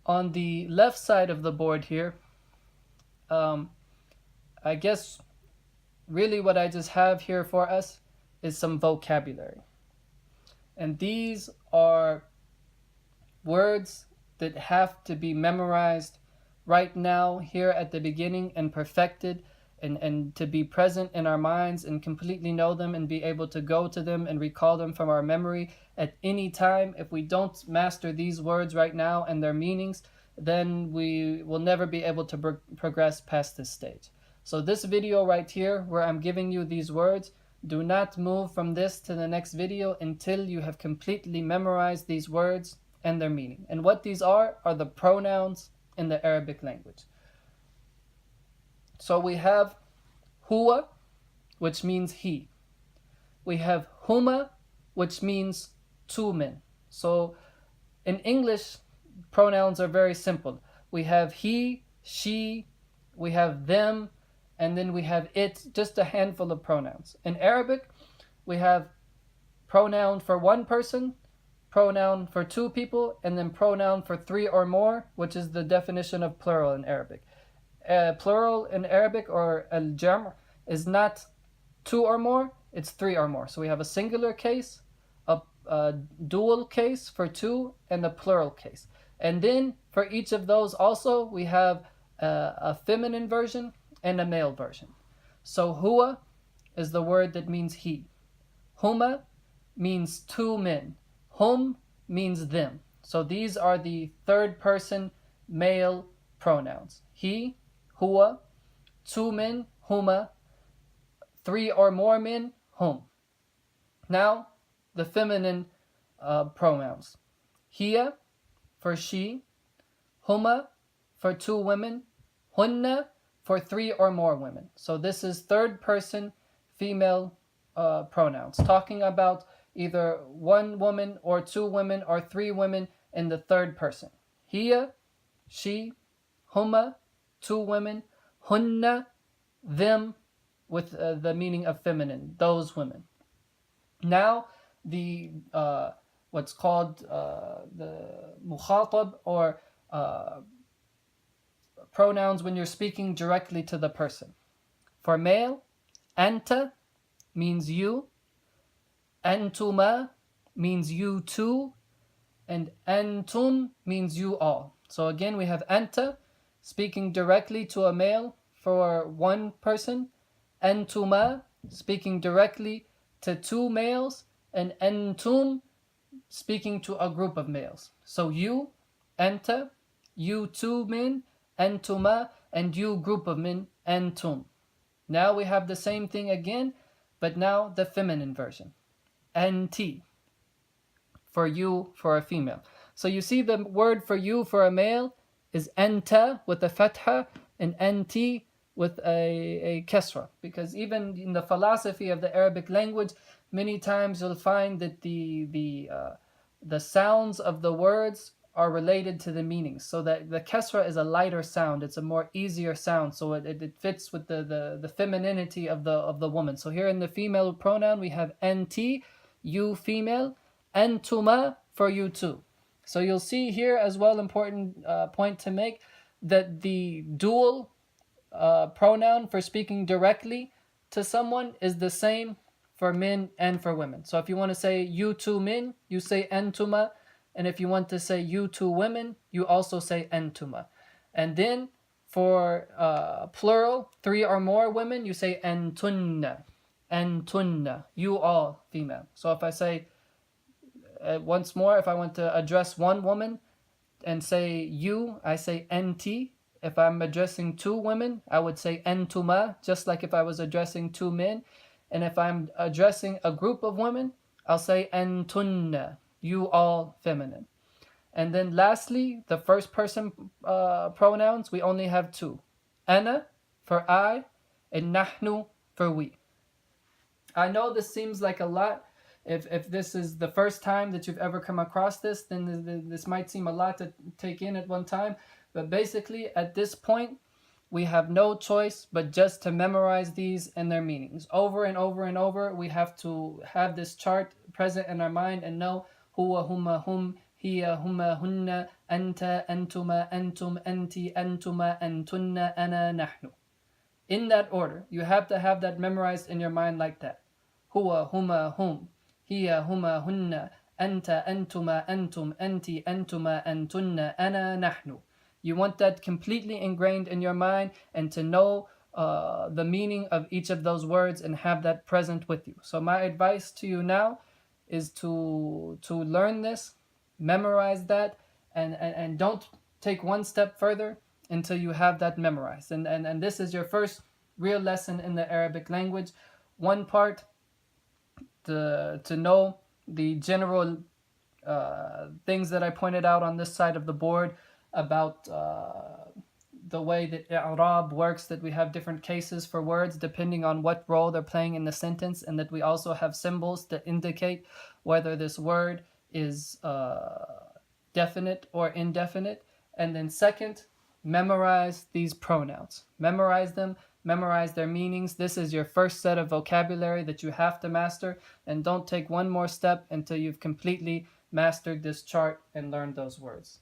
on the left side of the board here, I guess really what I just have here for us is some vocabulary. And these are words that have to be memorized right now, here at the beginning, and perfected, and to be present in our minds and completely know them and be able to go to them and recall them from our memory at any time. If we don't master these words right now and their meanings, then we will never be able to progress past this stage. So this video right here, where I'm giving you these words, do not move from this to the next video until you have completely memorized these words and their meaning. And what these are the pronouns in the Arabic language. So we have huwa, which means he. We have huma, which means two men. So in English, pronouns are very simple. We have he, she, we have them, and then we have it, just a handful of pronouns. In Arabic, we have pronoun for one person, pronoun for two people, and then pronoun for three or more, which is the definition of plural in Arabic. Plural in Arabic, or al-jam', is not two or more, it's three or more. So we have a singular case, a dual case for two, and a plural case. And then for each of those also, we have a feminine version and a male version. So huwa is the word that means he. Huma means two men. Hum means them. So these are the third person male pronouns. He, huwa, two men, huma, three or more men, hum. Now, the feminine pronouns. Hiya for she, huma for two women, hunna for three or more women. So this is third person female pronouns, talking about either one woman or two women or three women in the third person. Hiya, she, huma, two women, hunna, them, with the meaning of feminine, those women. Now, the what's called the mukhatab, or pronouns when you're speaking directly to the person. For male, anta means you, antuma means you two, and antum means you all. So again, we have anta speaking directly to a male for one person, antuma speaking directly to two males, and antum speaking to a group of males. So you, anta, you two men, antuma, and you group of men, antum. Now we have the same thing again, but now the feminine version. Anti, for you, for a female. So you see the word for you for a male is anta with a fatha, and anti with a kasra. Because even in the philosophy of the Arabic language, many times you'll find that the sounds of the words are related to the meanings. So that the kasra is a lighter sound, it's a more easier sound, so it fits with the femininity of the woman. So here in the female pronoun we have anti, you female, antuma for you two. So you'll see here as well, important point to make, that the dual pronoun for speaking directly to someone is the same for men and for women. So if you want to say you two men, you say antuma, and if you want to say you two women, you also say antuma. And then for plural, three or more women, you say antunna, antunna, you all female. So if I say once more, if I want to address one woman and say you, I say anti. If I'm addressing two women, I would say antuma, just like if I was addressing two men. And if I'm addressing a group of women, I'll say antunna, you all feminine. And then lastly, the first person pronouns, we only have two. Ana for I, and nahnu for we. I know this seems like a lot. If this is the first time that you've ever come across this, then this might seem a lot to take in at one time. But basically, at this point, we have no choice but just to memorize these and their meanings. Over and over and over, we have to have this chart present in our mind and know huwa, huma, hum, هي هما هن أنت أنتما أنتم أنتِ أنتما أنتن أنا نحن. In that order. You have to have that memorized in your mind like that. هو هما هم هي هما هن أنت أنتما أنتم أنتِ أنتما أنتن أنا نحن. You want that completely ingrained in your mind and to know the meaning of each of those words and have that present with you. So my advice to you now is to learn this, memorize that, and don't take one step further until you have that memorized. And this is your first real lesson in the Arabic language. One part to know the general things that I pointed out on this side of the board about the way that i'rab works, that we have different cases for words depending on what role they're playing in the sentence, and that we also have symbols that indicate whether this word is definite or indefinite. And then second, memorize these pronouns. Memorize them, memorize their meanings. This is your first set of vocabulary that you have to master, and don't take one more step until you've completely mastered this chart and learned those words.